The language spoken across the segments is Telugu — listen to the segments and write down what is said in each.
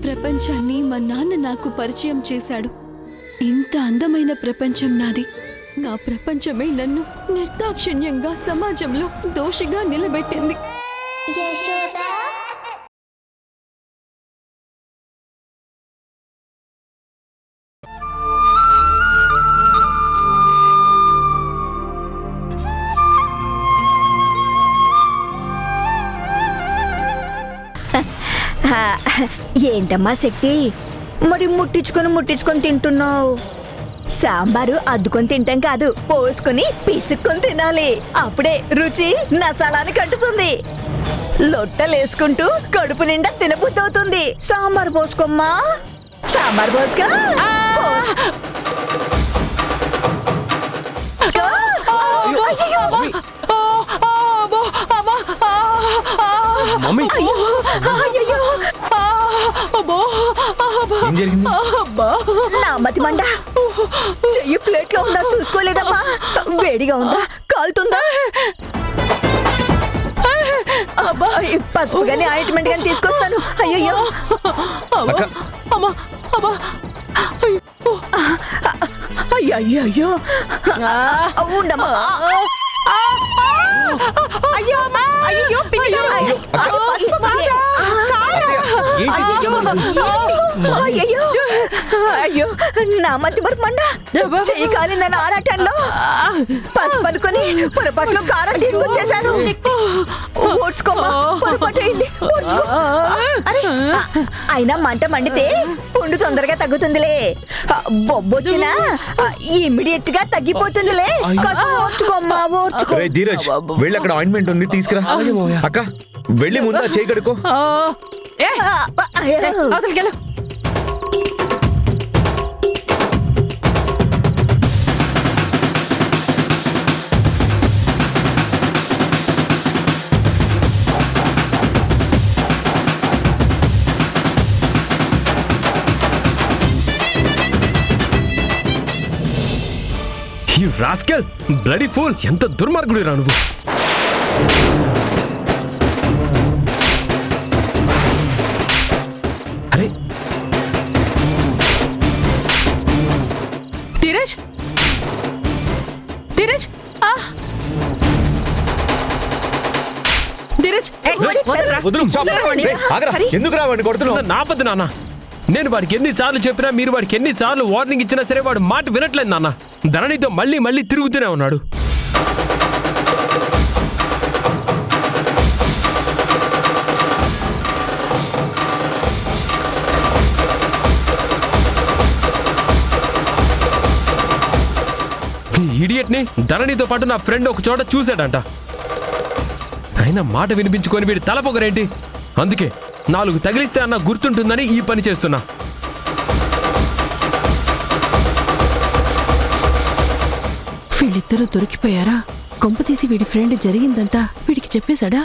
ప్రపంచాన్ని మా నాన్న నాకు పరిచయం చేశాడు. ఇంత అందమైన ప్రపంచం నాది. నా ప్రపంచమే నన్ను నిర్దాక్షిణ్యంగా సమాజంలో దోషిగా నిలబెట్టింది. ఏంటమ్మా శక్తి, మరి ముట్టించుకొని తింటున్నావు? సాంబారు అద్దుకొని తింటాం కాదు, పోసుకొని పిసుక్కొని తినాలి. అప్పుడే రుచి నసాలాన్ని కట్టుతుంది. లొట్టలేసుకుంటూ కడుపు నిండా తినబుద్దవుతుంది. సాంబార్ పోసుకోమ్మా, సాంబార్ పోసుకో. నా మతి మండ, చెయ్యి ప్లేట్ లో ఉందా చూసుకోలేదమ్మా? వేడిగా ఉందా, కాలుతుందా? పసుపు గాని ఆయింట్మెంట్ గాని తీసుకొస్తాను. అయ్యో అయ్యో ఉండమ్మా. అయ్యో అయ్యో నా మతి మరి మండ, చెయ్యి కాలిందని ఆరాటంలో పసుపు అనుకొని పొరపాట్లో కారం తీసుకొచ్చేసాను. ఓడ్చుకోమా, పొరపాటు అయింది. అయినా మంట మండితే పుండు తొందరగా తగ్గుతుందిలే. బొబ్బొచ్చినా ఇమ్మీడియట్ గా తగ్గిపోతుందిలే. ఓర్చుకోమ్మా, ఓర్చుకో. ధీరజ్, వెళ్ళి అక్కడ ఆయింట్మెంట్ ఉంది తీసుకురా. అక్క వెళ్ళి ముందా చేయి కడుకో. యు రాస్కెల్, బ్లడీ ఫూల్, ఎంత దుర్మార్గుడు రా నువ్వు. అరే ధీరజ్, ధీరజ్, ధీరజ్, ఎందుకు రావండి కొడుతున్నావు? నా పద్దు నాన్న, నేను వాడికి ఎన్నిసార్లు చెప్పినా, మీరు వాడికి ఎన్నిసార్లు వార్నింగ్ ఇచ్చినా సరే వాడు మాట వినట్లేదు నాన్న. ధరణితో మళ్ళీ మళ్ళీ తిరుగుతూనే ఉన్నాడు. ఇడియట్ ని ధరణితో పాటు నా ఫ్రెండ్ ఒక చోట చూశాడంట. అయినా మాట వినిపించుకొని వీడి తలపొగరేంటి? అందుకే 4 తగిలిస్తే అన్న గుర్తుంటుందని ఈ పని చేస్తున్నా. వీళ్ళిద్దరూ దొరికిపోయారా? కొంప తీసి వీడి ఫ్రెండ్ జరిగిందంతా వీడికి చెప్పేశాడా?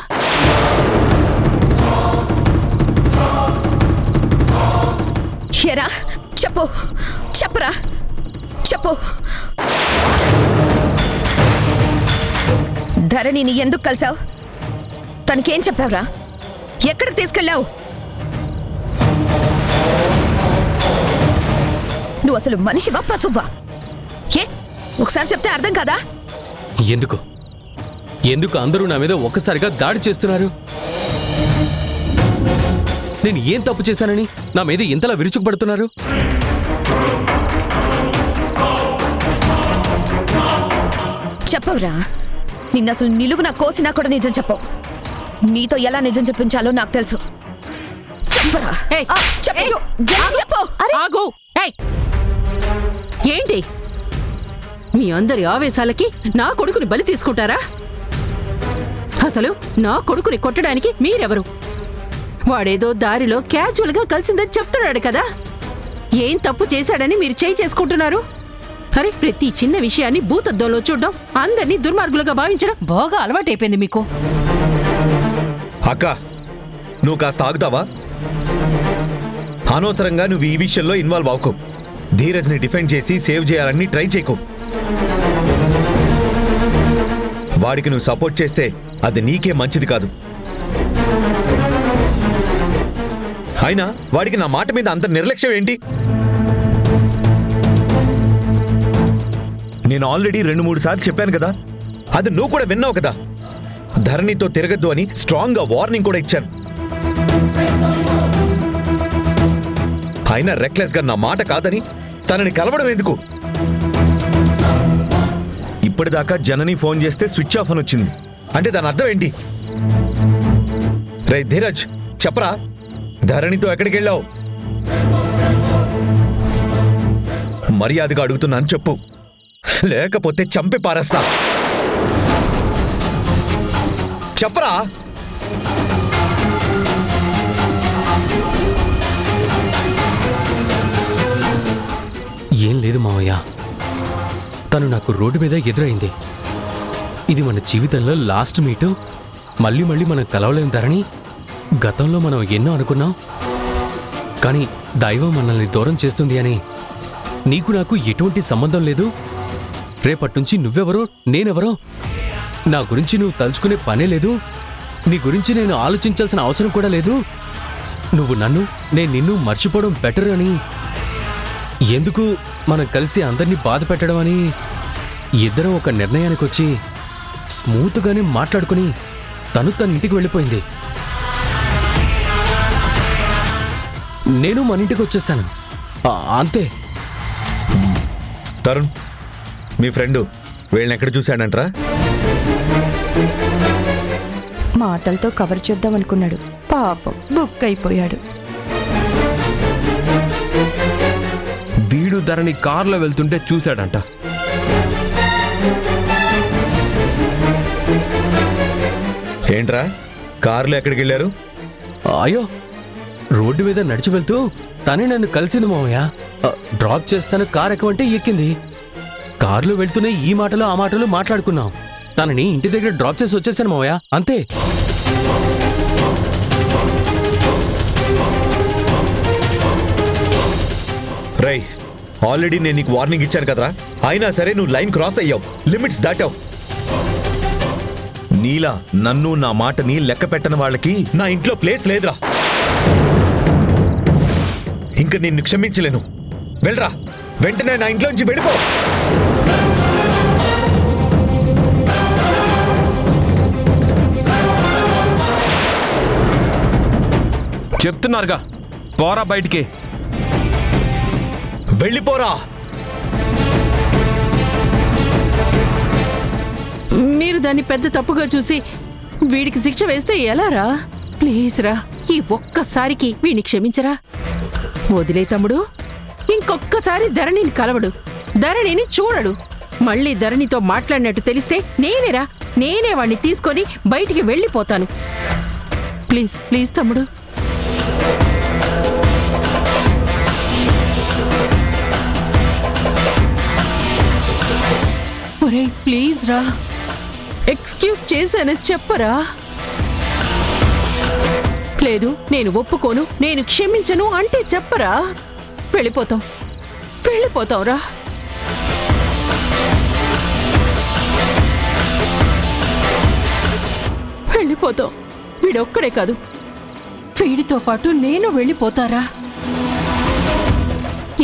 ఎరా చెప్పు, చెప్పరా, చెప్పు. ధరణిని ఎందుకు కలిసావు? తనకేం చెప్పావురా? ఎక్కడికి తీసుకెళ్ళావు? నువ్వు అసలు మనిషివా పశువా? ఏ ఒకసారి చెప్తే అర్థం కాదా? ఎందుకు అందరూ నా మీద ఒక్కసారిగా దాడి చేస్తున్నారు? నేను ఏం తప్పు చేశానని నా మీద ఇంతలా విరుచుకుపడుతున్నారు? చెప్పవురా. నిన్నసలు నిలువున కోసినా కూడా నిజం చెప్పవు. నీతో ఎలా నిజం చెప్పించాలో నాకు తెలుసు. చెప్పరా. చెప్పు. ఆగు. ఏంటి మీ అందరి ఆవేశాలకి నా కొడుకుని బలి తీసుకుంటారా? అసలు నా కొడుకుని కొట్టడానికి మీరెవరు? వాడేదో దారిలో క్యాజువల్ గా కలిసిందని చెప్తున్నాడు కదా. ఏం తప్పు చేశాడని మీరు చేయి చేసుకుంటున్నారు? అరే, ప్రతి చిన్న విషయాన్ని భూతద్దంలో చూడడం, అందరినీ దుర్మార్గులుగా భావించడం బాగా అలవాటైపోయింది మీకు. అక్క, నువ్వు కాస్త ఆగుతావా? అనవసరంగా నువ్వు ఈ విషయంలో ఇన్వాల్వ్ అవ్వకు. ధీరజ్ని డిఫెండ్ చేసి సేవ్ చేయాలని ట్రై చేయకు. వాడికి నువ్వు సపోర్ట్ చేస్తే అది నీకే మంచిది కాదు. అయినా వాడికి నా మాట మీద అంత నిర్లక్ష్యం ఏంటి? నేను ఆల్రెడీ 2-3 సార్లు చెప్పాను కదా, అది నువ్వు కూడా విన్నావు కదా. ధరణితో తిరగద్దు అని స్ట్రాంగ్ గా వార్నింగ్ కూడా ఇచ్చాను. అయినా రెక్లెస్ గా నా మాట కాదని తనని కలవడం ఎందుకు? ఇప్పటిదాకా జనని ఫోన్ చేస్తే స్విచ్ ఆఫ్ అని వచ్చింది. అంటే దాని అర్థం ఏంటి? రే ధీరజ్, చెప్పరా, ధరణితో ఎక్కడికి వెళ్ళావు? మర్యాదగా అడుగుతున్నాను, చెప్పు, లేకపోతే చంపి పారేస్తా. చెప్పరా. ఏం లేదు మావయ్య, తను నాకు రోడ్డు మీద ఎదురైంది. ఇది మన జీవితంలో లాస్ట్ మీటు. మళ్ళీ మళ్ళీ మనం కలవలేం ధరణి. గతంలో మనం ఎన్నో అనుకున్నాం, కానీ దైవం మనల్ని దూరం చేస్తుంది అని. నీకు నాకు ఎటువంటి సంబంధం లేదు. రేపట్నుంచి నువ్వెవరో నేనెవరో నా గురించి నువ్వు తలుచుకునే పనే లేదు. నీ గురించి నేను ఆలోచించాల్సిన అవసరం కూడా లేదు. నువ్వు నన్ను, నేను నిన్ను మర్చిపోవడం బెటర్ అని. ఎందుకు మనం కలిసి అందరినీ బాధ పెట్టడం అని ఇద్దరం ఒక నిర్ణయానికి వచ్చి స్మూత్గానే మాట్లాడుకుని తను తన ఇంటికి వెళ్ళిపోయింది. నేను మన ఇంటికి వచ్చేసాను, అంతే. తరుణ్, మీ ఫ్రెండు వీళ్ళని ఎక్కడ చూశాడంట్రా? మాటలతో కవర్ చేద్దాం అనుకున్నాడు, పాపం బుక్ అయిపోయాడు. వీడు ధరణి కారులో వెళ్తుంటే చూశాడంట. ఏంట్రా, కారులో ఎక్కడికి వెళ్ళారు? అయ్యో, రోడ్డు మీద నడిచి వెళ్తూ తనే నన్ను కలిసింది మావయ్య. డ్రాప్ చేస్తాను కార్ ఎక్కమంటే ఎక్కింది. కారులో వెళ్తూనే ఈ మాటలు ఆ మాటలు మాట్లాడుకున్నాం. తనని ఇంటి దగ్గర డ్రాప్ చేసి వచ్చేసాను మావయ్య, అంతే. రై, ఆల్రెడీ నేను నీకు వార్నింగ్ ఇచ్చాను కదరా. అయినా సరే నువ్వు లైన్ క్రాస్ అయ్యావు, లిమిట్స్ దాటావు. నీలా నన్ను, నా మాటని లెక్క పెట్టని వాళ్ళకి నా ఇంట్లో ప్లేస్ లేదురా. ఇంక నిన్ను క్షమించలేను. వెళ్ళరా, వెంటనే నా ఇంట్లోంచి వెళ్ళిపో. చెప్తున్నారుగా, పోరా బయటికి. వెళ్ళిపోరా. మీరు దాన్ని పెద్ద తప్పుగా చూసి వీడికి శిక్ష వేస్తే ఎలారా? ప్లీజ్ రా, ఈ ఒక్కసారికి వీడిని క్షమించరా. వదిలే తమ్ముడు, ఇంకొక్కసారి ధరణిని కలవడు, ధరణిని చూడడు. మళ్ళీ ధరణితో మాట్లాడినట్టు తెలిస్తే నేనే వాణ్ణి తీసుకొని బయటికి వెళ్ళిపోతాను. ప్లీజ్ ప్లీజ్ తమ్ముడు. ఒరేయ్ ప్లీజ్ రా, ఎక్స్క్యూజ్ చేశానని చెప్పరా. లేదు, నేను ఒప్పుకోను, నేను క్షమించను అంటే చెప్పరా. వెళ్ళిపోతాం రా. వెళ్ళిపోతాం. వీడొక్కడే కాదు, వీడితో పాటు నేను వెళ్ళిపోతారా.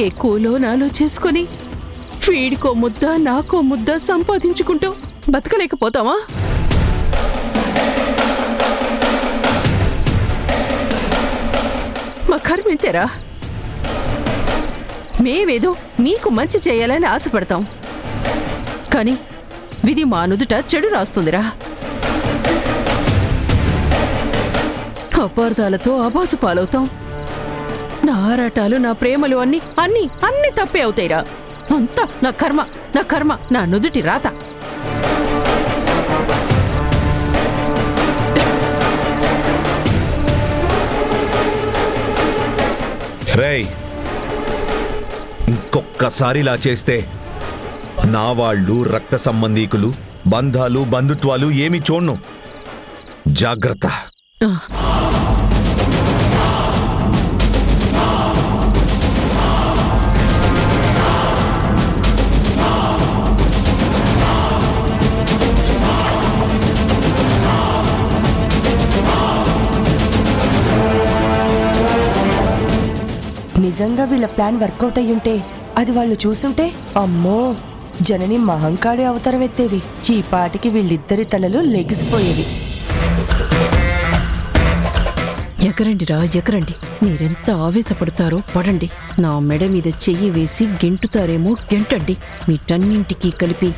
ఏ కూలో నాలో చేసుకొని వీడికో ముద్ద నాకో ముద్ద సంపాదించుకుంటూ బతకలేకపోతావా? మా కర్మెంతేరా. మేమేదో మీకు మంచి చేయాలని ఆశపడతాం, కానీ విధి మా నుదుట చెడు రాస్తుందిరా. అపార్థాలతో అబాసు పాలవుతాం. నా ఆరాటాలు, నా ప్రేమలు అన్నీ తప్పే అవుతాయిరా. అంతా నా కర్మ, నా నుదుటి రాత. రేయ్, ఇంకొక్కసారి ఇలా చేస్తే నా వాళ్ళు, రక్త సంబంధీకులు, బంధాలు, బంధుత్వాలు ఏమి చూడను. జాగ్రత్త. నిజంగా వీళ్ళ ప్లాన్ వర్కౌట్ అయ్యుంటే అది వాళ్ళు చూసుంటే అమ్మో జనని మహంకాళి అవతారం ఎత్తేది. ఈ పాటికి వీళ్ళిద్దరి తలలు లెగిసిపోయేవి. ఎగరండిరా ఎగరండి, మీరెంత ఆవేశపడతారో పడండి. నా మెడ మీద చెయ్యి వేసి గెంటుతారేమో గెంటండి. వీటన్నింటికీ కలిపి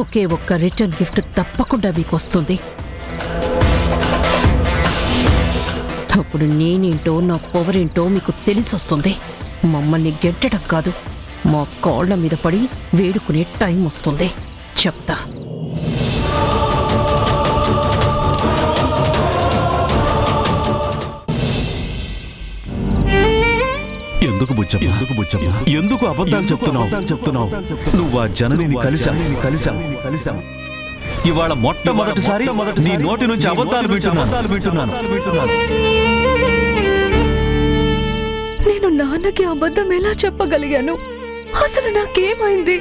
ఒకే ఒక్క రిటర్న్ గిఫ్ట్ తప్పకుండా మీకు వస్తుంది. అప్పుడు నేనేంటో నా పవర్ ఏంటో మీకు తెలిసొస్తుంది. మమ్మల్ని గెంటడం కాదు, మా కాళ్ళ మీద పడి వేడుకునే టైం వస్తుంది. చెప్తా. ఎందుకు బుచ్చమ్మ ఎందుకు అబద్ధాలు చెప్తున్నావు? నువ్వు ఆ జననిని కలిసావు. ఇవాళ మొట్టమొదటిసారి నీ నోటి నుంచి అబద్ధాలు వింటున్నాను. నేను నాన్నకి అబద్ధం ఎలా చెప్పగలిగాను? అసలు నాకేమైంది?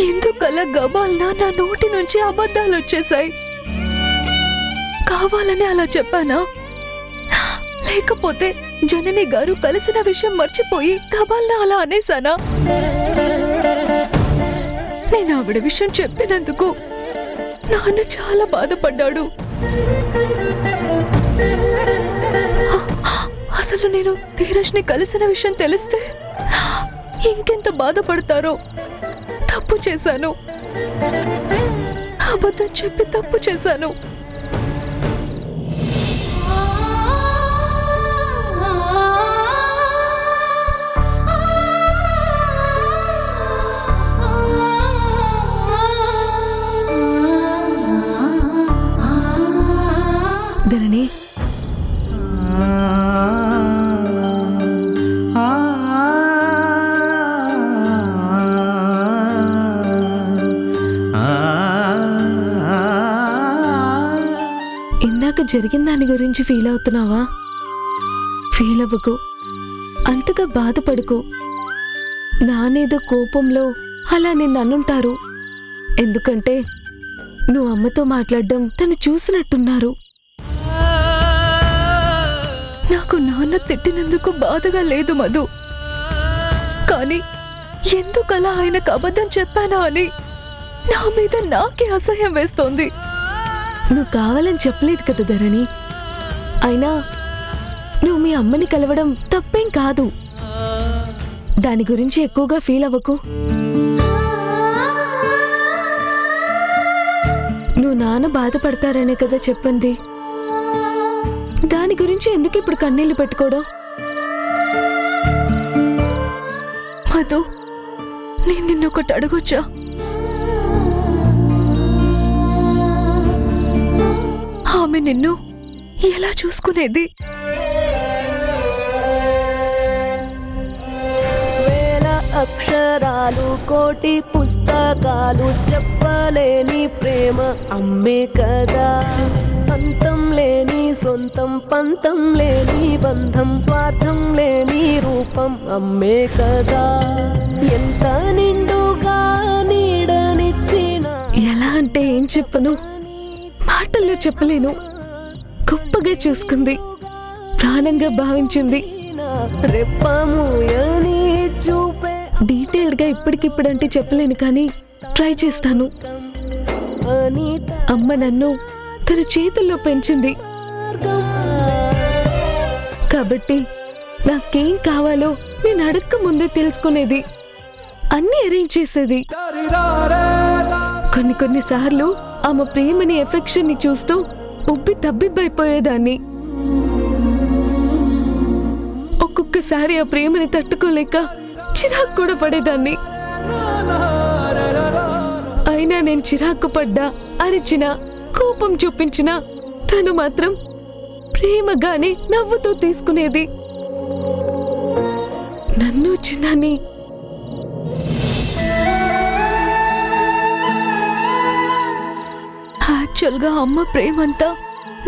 ఎందుకలా గబాల్నా నా నోటి నుంచి అబద్ధాలు వచ్చేసాయి? కావాలని అలా చెప్పానా? లేకపోతే జనని గారు కలిసిన విషయం మర్చిపోయి గబాల్నా అలా అనేసానా? నేను ఆవిడ విషయం చెప్పినందుకు నాన్న చాలా బాధపడ్డాడు. అసలు నేను ధీరజ్ని కలిసిన విషయం తెలిస్తే ఇంకెంత బాధపడతారో. తప్పు చేశాను, అబద్ధం చెప్పి తప్పు చేశాను. ధరణి, ఇందాక జరిగిన దాని గురించి ఫీల్ అవుతున్నావా? ఫీల్ అవ్వకు, అంతగా బాధపడుకు. నానేదో కోపంలో అలా నిన్ను అనుంటారు. ఎందుకంటే నువ్వు అమ్మతో మాట్లాడడం తను చూసినట్టున్నారు. నాకు నాన్న తిట్టినందుకు బాధగా లేదు మధు, కానీ ఎందుకలా ఆయనకు అబద్ధం చెప్పానా అని నా మీద నాకే అసహ్యం వేస్తోంది. నువ్వు కావాలని చెప్పలేదు కదా ధరణి. అయినా నువ్వు మీ అమ్మని కలవడం తప్పేం కాదు. దాని గురించి ఎక్కువగా ఫీల్ అవ్వకు. నువ్వు నాన్న బాధపడతారనే కదా చెప్పింది. దాని గురించి ఎందుకు ఇప్పుడు కన్నీళ్లు పెట్టుకోవడం? మధు, నేను నిన్నొకటి అడగొచ్చా? ఆమె నిన్ను ఎలా చూసుకునేది? వేల అక్షరాలు కోటి పుస్తకాలు చెప్పలేని ప్రేమ అమ్మే కదా. అంతం లేని సొంతం, పంతం లేని బంధం, స్వార్థం లేని రూపం అమ్మే కదా. ఎంత నిండుగా నీడనిచ్చిన. ఎలా అంటే ఏం చెప్పను, మాటల్లో చెప్పలేను. గొప్పగా చూసుకుంది, ప్రాణంగా భావించింది. రెప్పముయని చూపే డీటెయిల్డ్ గా ఇప్పటికిప్పుడంటే చెప్పలేను, కానీ ట్రై చేస్తాను. అమ్మ నన్ను తన చేతుల్లో పెంచింది కాబట్టి నాకేం కావాలో నేను అడక్క ముందే తెలుసుకునేది, అన్ని అరేంజ్ చేసేది. కొన్నిసార్లు ఆమె ప్రేమని, ఎఫెక్షన్ ని చూస్తూ ఉబ్బి తబ్బిబ్బైపోయేదాన్ని. ఒక్కొక్కసారి ఆ ప్రేమని తట్టుకోలేక చిరాకు కూడా పడేదాన్ని. అయినా నేను చిరాకు పడ్డా, అరిచినా, కోపం చూపించినా తను మాత్రం ప్రేమగానే నవ్వుతూ తీసుకునేది. నన్ను చిన్నాని యాక్చువల్గా అమ్మ ప్రేమంతా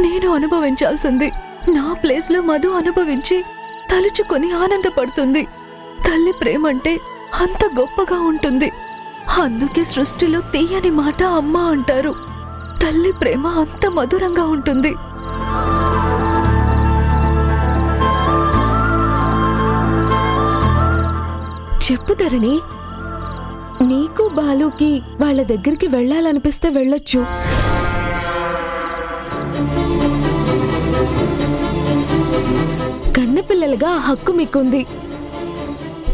నేను అనుభవించాల్సింది. నా ప్లేస్ లో మధు అనుభవించి తలుచుకొని ఆనందపడుతుంది. తల్లి ప్రేమంటే అంత గొప్పగా ఉంటుంది. అందుకే సృష్టిలో తీయని మాట అమ్మ అంటారు. తల్లి ప్రేమ అంత మధురంగా ఉంటుంది. చెప్పు ధరణి. నీకు బాలుకి వాళ్ళ దగ్గరికి వెళ్ళాలనిపిస్తే వెళ్ళొచ్చు. కన్నపిల్లలుగా హక్కు మీకుంది.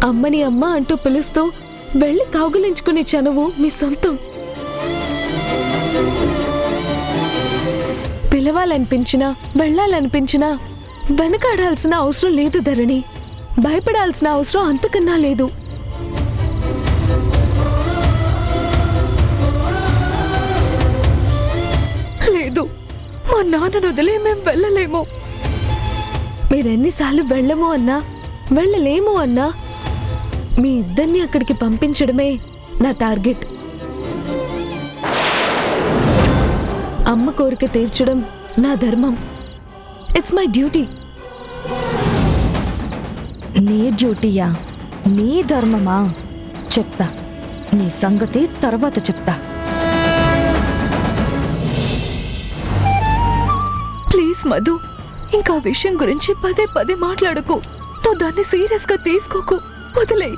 అమ్మని అమ్మ అంటూ పిలుస్తూ వెళ్ళి కౌగిలించుకునే చనువు మీ సొంతం. పిలవాలనిపించినా వెళ్ళాలనిపించినా వెనకాడాల్సిన అవసరం లేదు ధరణి. భయపడాల్సిన అవసరం అంతకన్నా లేదు. లేదు, మా నాన్నను వదిలే మేం వెళ్ళలేము. మీరెన్నిసార్లు వెళ్ళము అన్నా వెళ్ళలేము అన్నా మీ ఇద్దరిని అక్కడికి పంపించడమే నా టార్గెట్. అమ్మ కోరిక తీర్చడం నా ధర్మం. It's my duty. నీ డ్యూటీయా? నీ ధర్మమా? చెప్తా, నీ సంగతి తర్వాత చెప్తా. ప్లీజ్ మధు, ఇంకా విషయం గురించి పదే పదే మాట్లాడకు. నువ్వు దాన్ని సీరియస్ గా తీసుకోకు. వదిలే.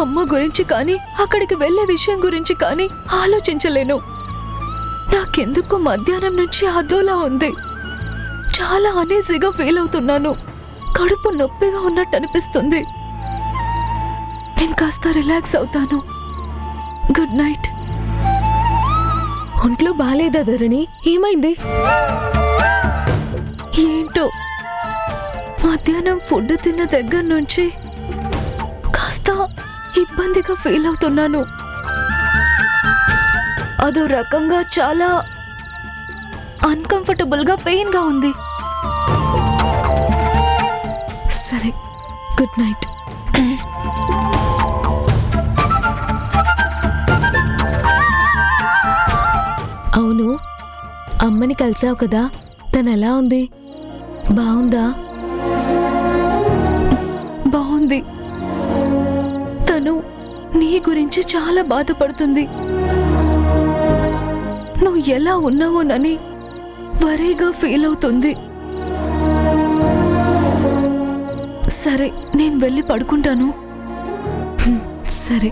అమ్మ గురించి కానీ అక్కడికి వెళ్లే విషయం గురించి కానీ ఆలోచించలేను. నాకెందుకు మధ్యాహ్నం నుంచి అదోలా ఉంది. చాలా అనేజీగా ఫీల్ అవుతున్నాను. కడుపు నొప్పిగా ఉన్నట్టు అనిపిస్తుంది. నేను కాస్త రిలాక్స్ అవుతాను. Good night. ఒంట్లో బాలేదా ధరణి? ఏమైంది? ఏంటో మధ్యాహ్నం ఫుడ్ తిన్న దగ్గర నుంచి కాస్త ఇబ్బందిగా ఫీల్ అవుతున్నాను. అదో రకంగా చాలా అన్కంఫర్టబుల్ గా పెయిన్ గా ఉంది. సరే, గుడ్ నైట్. అవును, అమ్మని కలిసావు కదా, తను ఎలా ఉంది? బాగుందా? బాగుంది. తను నీ గురించి చాలా బాధపడుతుంది. నువ్వు ఎలా ఉన్నావోనని వరీగా ఫీల్ అవుతుంది. సరే, నేను వెళ్ళి పడుకుంటాను. సరే.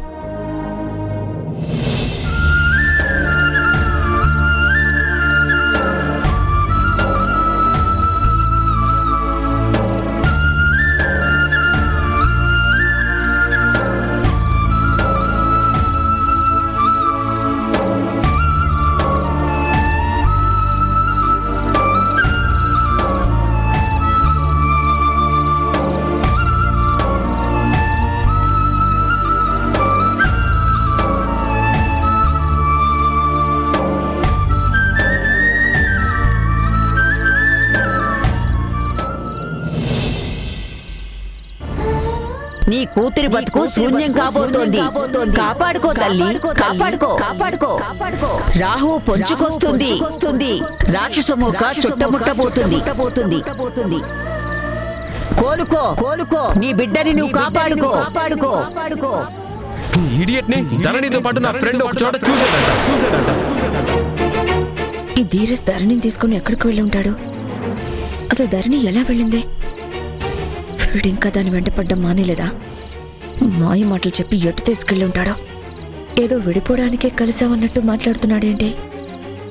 నీ కూతురి బతుకు శూన్యం కాబోతోంది. కాపాడుకో తల్లి, కాపాడుకో. రాహు పొంచుకొస్తుంది. రాక్షసమూక చుట్టముట్టబోతుంది. కోలుకో. నీ బిడ్డని నువ్వు కాపాడుకో. ఇడియట్ ని ధరణితో పాటు నా ఫ్రెండ్ ఒక చోట చూసాడంట. ఈ ధీరస్ ధరణిని తీసుకుని ఎక్కడికి వెళ్ళి ఉంటాడు? అసలు ధరణి ఎలా వెళ్ళింది? వీడింకా దాని వెంట పడ్డం మానేలేదా? మాయ మాటలు చెప్పి ఎటు తీసుకెళ్ళి ఉంటాడో? ఏదో విడిపోవడానికే కలిసామన్నట్టు మాట్లాడుతున్నాడేంటి?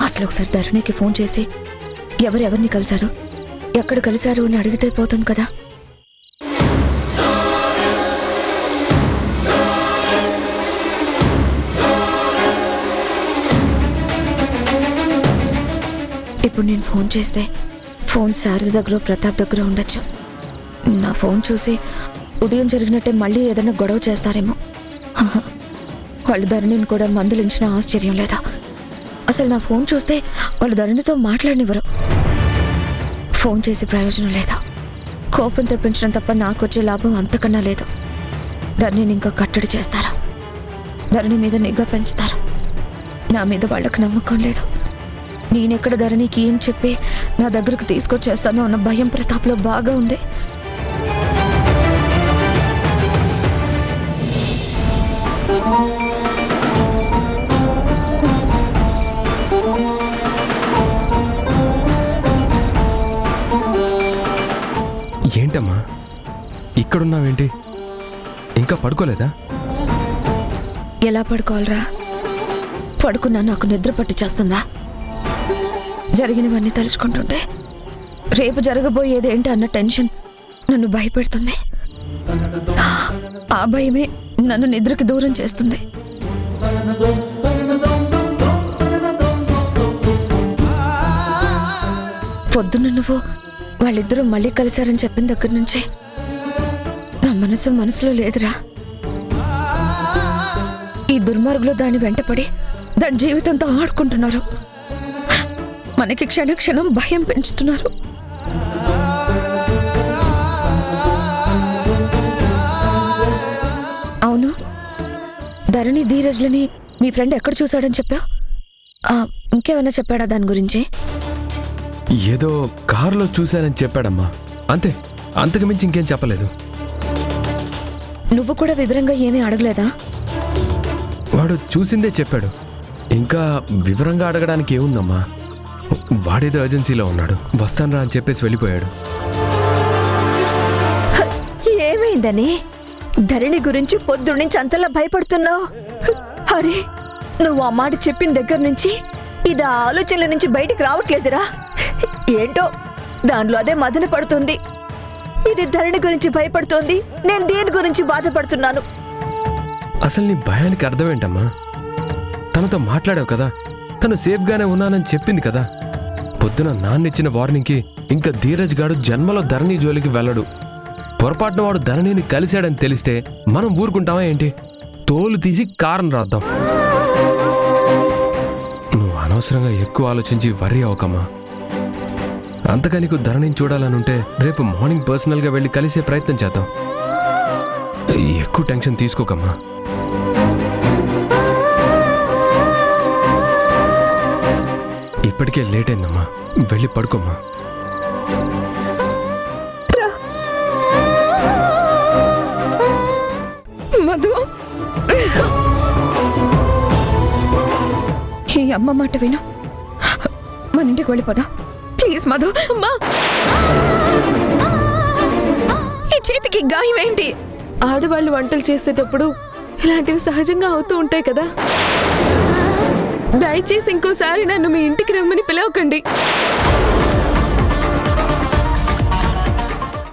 అసలు ఒకసారి ధరణికి ఫోన్ చేసి ఎవరెవరిని కలిశారు, ఎక్కడ కలిశారు అని అడిగితే పోతుంది కదా. ఇప్పుడు నేను ఫోన్ చేస్తే ఫోన్ శారద దగ్గర, ప్రతాప్ దగ్గర ఉండొచ్చు. నా ఫోన్ చూసి ఉదయం జరిగినట్టే మళ్ళీ ఏదైనా గొడవ చేస్తారేమో. వాళ్ళు ధరణిని కూడా మందలించిన ఆశ్చర్యం లేదా? అసలు నా ఫోన్ చూస్తే వాళ్ళు ధరణితో మాట్లాడనివ్వరు. ఫోన్ చేసి ప్రయోజనం లేదా? కోపం తెప్పించడం తప్ప నాకొచ్చే లాభం అంతకన్నా లేదు. ధరణిని ఇంకా కట్టడి చేస్తారా? ధరణి మీద నిఘా పెంచుతారా? నా మీద వాళ్ళకి నమ్మకం లేదు. నేనెక్కడ ధరణికి ఏం చెప్పి నా దగ్గరకు తీసుకొచ్చేస్తానో అన్న భయం ప్రతాప్లో బాగా ఉంది. ఏంటమ్మా ఇక్కడున్నావేంటి? ఇంకా పడుకోలేదా? ఎలా పడుకోవాలరా? పడుకున్నా నాకు నిద్ర పట్టి చేస్తుందా? జరిగినవన్నీ తలుచుకుంటుంటే రేపు జరగబోయేది ఏంటి అన్న టెన్షన్ నన్ను భయపెడుతుంది. ఆ భయమే నన్ను నిద్రకి దూరం చేస్తుంది. పొద్దున్న నువ్వు వాళ్ళిద్దరూ మళ్ళీ కలిశారని చెప్పిన దగ్గర నుంచి నా మనసులో లేదురా. ఈ దుర్మార్గులు దాని వెంటపడి దాని జీవితంతో ఆడుకుంటున్నారు. మనకి క్షణక్షణం భయం పెంచుతున్నారు. అవును, ధరణి ధీరజ్లని మీ ఫ్రెండ్ ఎక్కడ చూశాడని చెప్పావు? ఇంకేమైనా చెప్పాడా దాని గురించి? ఏదో కారులో చూశానని చెప్పాడమ్మా, అంతే. అంతకు మించి ఇంకేం చెప్పలేదు. నువ్వు కూడా వివరంగా ఏమీ అడగలేదా? వాడు చూసిందే చెప్పాడు. ఇంకా వివరంగా అడగడానికి ఏముందమ్మా? వాడేదో ఏజెన్సీలో ఉన్నాడు, వస్తానరా అని చెప్పేసి వెళ్ళిపోయాడు. ఏమైందని ధరణి గురించి పొద్దున్నుంచి అంతలా భయపడుతున్నావు? అరే, నువ్వు ఆ మాట చెప్పిన దగ్గర నుంచి ఇది ఆ ఆలోచనల నుంచి బయటికి రావట్లేదురా. ఏంటో దానిలో అదే మదన పడుతుంది. ఇది ధరణి గురించి భయపడుతోంది, నేను దేని గురించి బాధపడుతున్నాను. అసలు నీ భయానికి అర్థం ఏంటమ్మా? తనతో మాట్లాడావు కదా, తను సేఫ్గానే ఉన్నానని చెప్పింది కదా. పొద్దున నాన్నిచ్చిన వార్నింగ్కి ఇంకా ధీరజ్ గాడు జన్మలో ధరణి జోలికి వెళ్ళడు. పొరపాటున వాడు ధరణిని కలిశాడని తెలిస్తే మనం ఊరుకుంటావా ఏంటి? తోలు తీసి కారం రాద్దాం. నువ్వు అనవసరంగా ఎక్కువ ఆలోచించి వర్రీ అవ్వకమ్మా. అంతగా నీకు ధరణిని చూడాలనుంటే రేపు మార్నింగ్ పర్సనల్గా వెళ్ళి కలిసే ప్రయత్నం చేద్దాం. ఎక్కువ టెన్షన్ తీసుకోకమ్మా. ఇప్పటికే లేట్ అయిందమ్మా, వెళ్ళి పడుకోమ్మా. మధు, ఈ అమ్మ మాట విను, మన ఇంటికి వెళ్ళిపోదాం ప్లీజ్. మధు, ఈ చేతికి గాయం ఏంటి? ఆడవాళ్ళు వంటలు చేసేటప్పుడు ఇలాంటివి సహజంగా అవుతూ ఉంటాయి కదా. దయచేసి ఇంకోసారి నన్ను మీ ఇంటికి రమ్మని పిలవకండి.